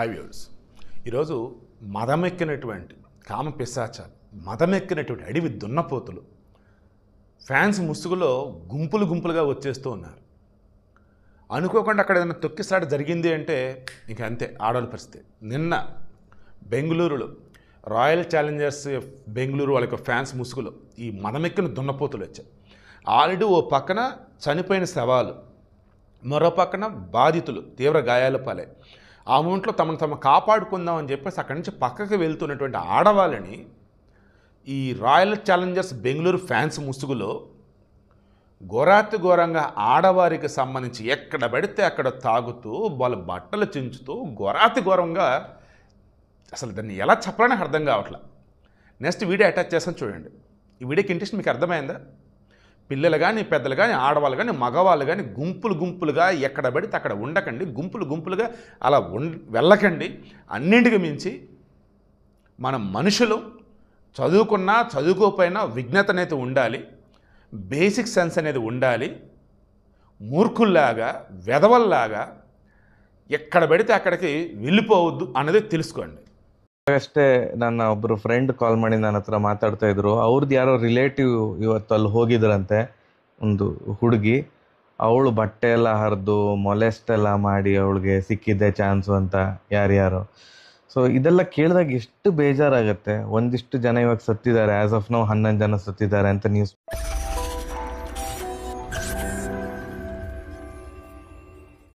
Hi viewers, ఈరోజు మదమెక్కినటువంటి కామ పిశాచాలు, మదమెక్కినటువంటి అడవి దున్నపోతులు ఫ్యాన్స్ ముసుగులో గుంపులు గుంపులుగా వచ్చేస్తూ ఉన్నారు. అనుకోకుండా అక్కడ ఏదైనా తొక్కిసాట జరిగింది అంటే ఇంక అంతే ఆడవాళ్ళ పరిస్థితి. నిన్న బెంగళూరులో రాయల్ ఛాలెంజర్స్ బెంగళూరు వాళ్ళ ఫ్యాన్స్ ముసుగులో ఈ మదమెక్కిన దున్నపోతులు వచ్చాయి. ఆల్రెడీ ఓ పక్కన చనిపోయిన శవాలు, మరో పక్కన బాధితులు తీవ్ర గాయాల పాలే. ఆ మూమెంట్లో తమను కాపాడుకుందామని చెప్పేసి అక్కడి నుంచి పక్కకి వెళ్తున్నటువంటి ఆడవాళ్ళని ఈ రాయల్ ఛాలెంజర్స్ బెంగళూరు ఫ్యాన్స్ ముసుగులో ఘోరాతి ఘోరంగా ఆడవారికి సంబంధించి ఎక్కడ పడితే అక్కడ తాగుతూ వాళ్ళ బట్టలు చించుతూ ఘోరాతి ఘోరంగా, అసలు దాన్ని ఎలా చెప్పాలని అర్థం కావట్లేదు. నెక్స్ట్ వీడియో అటాచ్ చేస్తాను చూడండి. ఈ వీడియోకి ఇంట్రెస్ట్ మీకు అర్థమైందా? పిల్లలు కానీ, పెద్దలు కానీ, ఆడవాళ్ళు కానీ, మగవాళ్ళు కానీ గుంపులు గుంపులుగా ఎక్కడ పడితే అక్కడ ఉండకండి, గుంపులు గుంపులుగా అలా వెళ్ళకండి. అన్నింటికి మించి మనం మనుషులు చదువుకున్నా చదువుకోకపోయినా విజ్ఞత అనేది ఉండాలి, బేసిక్ సెన్స్ అనేది ఉండాలి. మూర్ఖుల్లాగా వెధవల్లాగా ఎక్కడ పడితే అక్కడికి వెళ్ళిపోవద్దు అన్నది తెలుసుకోండి. ಅಷ್ಟೇ ನನ್ನ ಒಬ್ರು ಫ್ರೆಂಡ್ ಕಾಲ್ ಮಾಡಿ ನನ್ನ ಹತ್ರ ಮಾತಾಡ್ತಾ ಇದ್ರು. ಅವ್ರದ್ದು ಯಾರೋ ರಿಲೇಟಿವ್ ಇವತ್ತು ಅಲ್ಲಿ ಹೋಗಿದ್ರಂತೆ, ಒಂದು ಹುಡುಗಿ. ಅವಳು ಬಟ್ಟೆ ಎಲ್ಲ ಹರಿದು ಮೊಲೆಸ್ಟ್ ಎಲ್ಲ ಮಾಡಿ ಅವಳಿಗೆ ಸಿಕ್ಕಿದ್ದೆ ಚಾನ್ಸು ಅಂತ ಯಾರ್ಯಾರು. ಸೊ ಇದೆಲ್ಲ ಕೇಳಿದಾಗ ಎಷ್ಟು ಬೇಜಾರಾಗುತ್ತೆ. ಒಂದಿಷ್ಟು ಜನ ಇವಾಗ ಸತ್ತಿದ್ದಾರೆ, ಆ್ಯಸ್ ಆಫ್ ನಾವು 11 ಜನ ಸತ್ತಿದ್ದಾರೆ ಅಂತ ನ್ಯೂಸ್